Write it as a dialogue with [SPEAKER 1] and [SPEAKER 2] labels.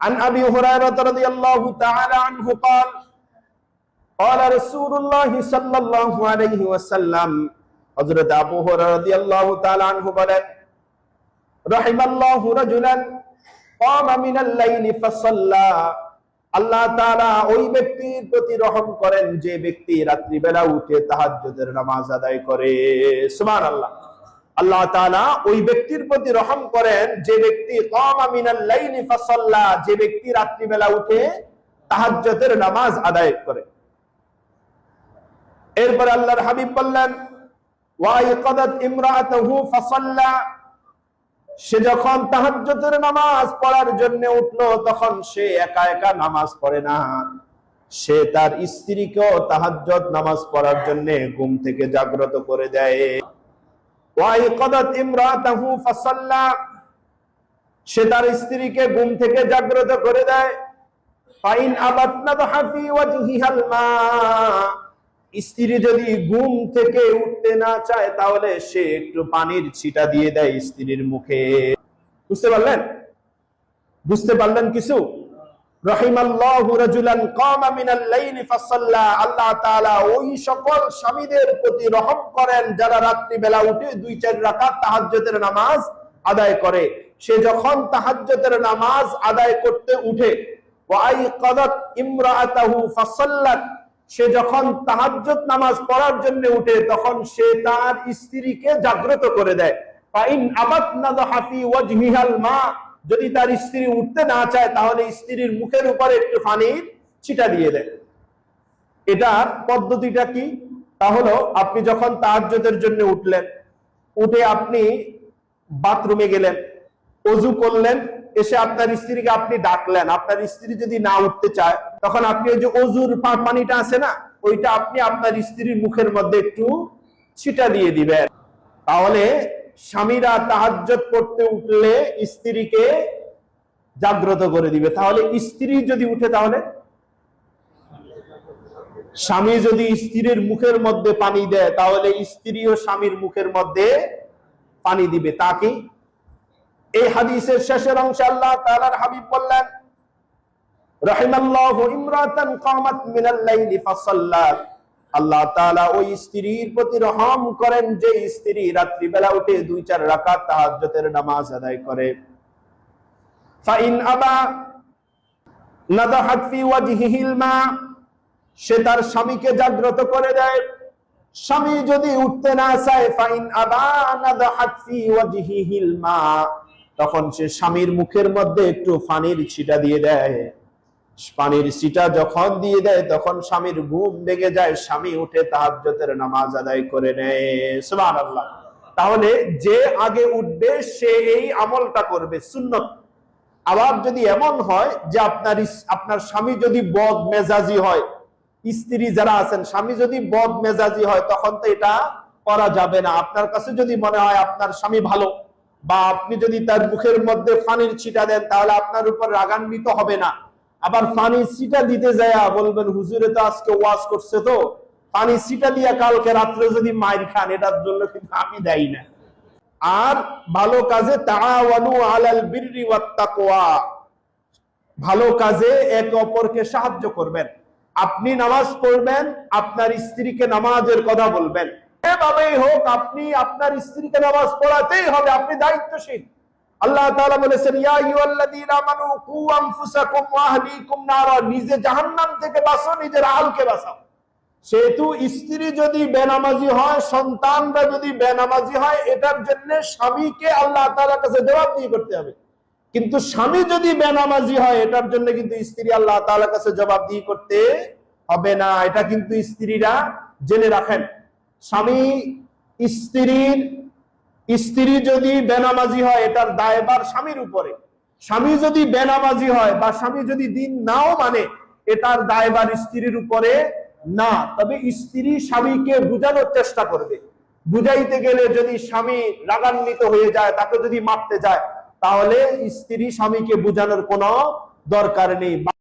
[SPEAKER 1] عن أبي هريرة رضي الله تعالى عنه قال قال رسول الله صلى الله عليه وسلم حضرت আবু হুরায়রা রাদিয়াল্লাহু তাআলা আনহু বলেন রাহিমাল্লাহু রাজুলান কামা মিনাল লাইলি ফাসাল্লা আল্লাহ তাআলা ওই ব্যক্তির প্রতি রহম করেন যে ব্যক্তি রাত্রি বেলা উঠে তাহাজ্জুদের নামাজ আদায় করে। সুবহানাল্লাহ। আল্লাহ তাআলা ওই ব্যক্তির প্রতি রহম করেন যে ব্যক্তি কামা মিনাল লাইলি ফাসাল্লা, যে ব্যক্তি রাত্রি বেলা উঠে তাহাজ্জুদের নামাজ আদায় করে। এরপর আল্লাহর হাবিব বললেন ওয়াইকাদাত ইমরাআতুহু ফাসাল্লা, সে যখন তাহাজ্জুদের নামাজ পড়ার জন্য উঠলো তখন সে একা একা নামাজ পড়ে না, সে তার স্ত্রীকেও তাহাজ্জুদ নামাজ পড়ার জন্য ঘুম থেকে জাগ্রত করে দেয়। ওয়াইকাদাত ইমরাআতুহু ফাসাল্লা, সে তার স্ত্রীকে ঘুম থেকে জাগ্রত করে দেয়। ফাইন আবাতনা হাফি ওয়াজহিহাল মা, স্ত্রী যদি ঘুম থেকে উঠতে না চায় তাহলে সে একটু পানির ছিটা দিয়ে দেয় স্ত্রীর মুখে। বুঝতে পারলেন? বুঝতে পারলেন কিছু? রাহিমাল্লাহু রাজুলান কামা মিনাল লাইলি ফাসাল্লা, আল্লাহ তাআলা ওই সকল স্বামীদের প্রতি রহম করেন যারা রাত্রি বেলা উঠে 2-4 রাকাত তাহাজ্জুদের নামাজ আদায় করে। সে যখন তাহাজ্জুদের নামাজ আদায় করতে উঠে ওয়াইকাদাত ইমরাআতুহু ফাসাল্লাত, সে যখন তাহাজ্জুদ নামাজ পড়ার জন্য উঠে তখন সে তার স্ত্রীকে জাগ্রত করে দেয়। ফাইন আবাতনা হাফি ওয়াজহিহাল মা, যদি তার স্ত্রী উঠতে না চায় তাহলে স্ত্রীর মুখের উপরে একটু পানির ছিটা দিয়ে দেয়। এটার পদ্ধতিটা কি? তা হলো আপনি যখন তাহাজ্জুদের জন্য উঠলেন, উঠে আপনি বাথরুমে গেলেন, ওযু করলেন, এসে আপনার স্ত্রীকে আপনি ডাকলেন। আপনার স্ত্রী যদি না উঠতে চায় তখন আপনি ওই যে ওযুর পানিটা আছে না, ওইটা আপনি আপনার স্ত্রীর মুখের মধ্যে একটু ছিটা দিয়ে দিবেন। তাহলে স্বামীরা তাহাজ্জুদ পড়তে উঠলে স্ত্রীকে জাগ্রত করে দিবে। তাহলে স্ত্রী যদি উঠে তাহলে স্বামী যদি স্ত্রীর মুখের মধ্যে পানি দেয় তাহলে স্ত্রীও স্বামীর মুখের মধ্যে পানি দিবে। তা কি? এই হাদিসের শেষের অংশে আল্লাহ তাআলার হাবিব বললেন রাহিমাল্লাহু ইমরাতান কামাত মিনাল লাইলি ফাসাল্লাত, আল্লাহ তাআলা ওই স্ত্রীর প্রতি রহম করেন যে স্ত্রী রাত্রি বেলা উঠে 2-4 রাকাত তাহাজ্জুদের নামাজ আদায় করে। ফাইন আবা নাদাহাত ফি ওয়াজহিহিল মা, সে তার স্বামীকে জাগ্রত করে দেয়। স্বামী যদি উঠতে না চায় ফাইন আবা নাদাহাত ফি ওয়াজহিহিল মা, তখন সে স্বামীর মুখের মধ্যে একটু পানির ছিটা দিয়ে দেয়। পানির ছিটা যখন দিয়ে দেয় তখন স্বামীর ঘুম ভেঙে যায়, স্বামী উঠে তাহাজ্জুদের নামাজ আদায় করে নেয়। সুবহানাল্লাহ। তাহলে যে আগে উঠবে সে এই আমলটা করবে, সুন্নত। আবার যদি এমন হয় যে আপনার স্বামী যদি বদ মেজাজি হয়, স্ত্রী যারা আছেন স্বামী যদি বদ মেজাজি হয় তখন তো এটা করা যাবে না। আপনার কাছে যদি মনে হয় আপনার স্বামী ভালো, বা আপনি যদি তার মুখের মধ্যে পানির ছিটা দেন তাহলে আপনার উপর রাগান্বিত হবে না। আবার পানির ছিটা দিতে যায় বলবেন হুজুরে তো আজকে ওয়াজ করছে, তো পানির ছিটা দিয়া কালকে রাত্রে যদি মাইর খান, এটার জন্য কিন্তু আমি দায়ী না। আর ভালো কাজে তাআওয়ানু আলাল বিররি ওয়াত তাকওয়া, ভালো কাজে একে অপরকে সাহায্য করবেন। আপনি নামাজ পড়বেন, আপনার স্ত্রীকে নামাজের কথা বলবেন। এভাবেই হোক আপনি আপনার স্ত্রীকে নামাজ পড়াতেই হবে, আপনি দায়িত্বশীল। আল্লাহ তাআলা বলেছেন ইয়া আইয়ুহাল্লাযীনা আমানু কু আনফুসাকুম ওয়া আহলিকুম নারা, নিজে জাহান্নাম থেকে বাঁচো, নিজের আহলকে বাঁচাও। সেহেতু স্ত্রী যদি বেনামাজি হয়, সন্তানরা যদি বেনামাজি হয়, এটার জন্য স্বামীকে আল্লাহ তাআলার কাছে জবাবদিহি করতে হবে। কিন্তু স্বামী যদি বেনামাজি হয় এটার জন্য কিন্তু স্ত্রী আল্লাহ তাআলার কাছে জবাবদিহি করতে হবে না। এটা কিন্তু স্ত্রীরা জেনে রাখেন। স্ত্রী যদি বেনামাজি হয় এটার দায়ভার স্বামীর উপরে। স্বামী যদি বেনামাজি হয় বা স্বামী যদি দিন নাও মানে এটার দায়ভার স্ত্রীর উপরে না। তবে স্ত্রী স্বামীকে বুঝানোর চেষ্টা করবে। বুঝাইতে গেলে যদি স্বামী রাগান্বিত হয়ে যায়, তাকে যদি মারতে যায়, তাহলে স্ত্রী স্বামীকে বুঝানোর কোনো দরকার নেই।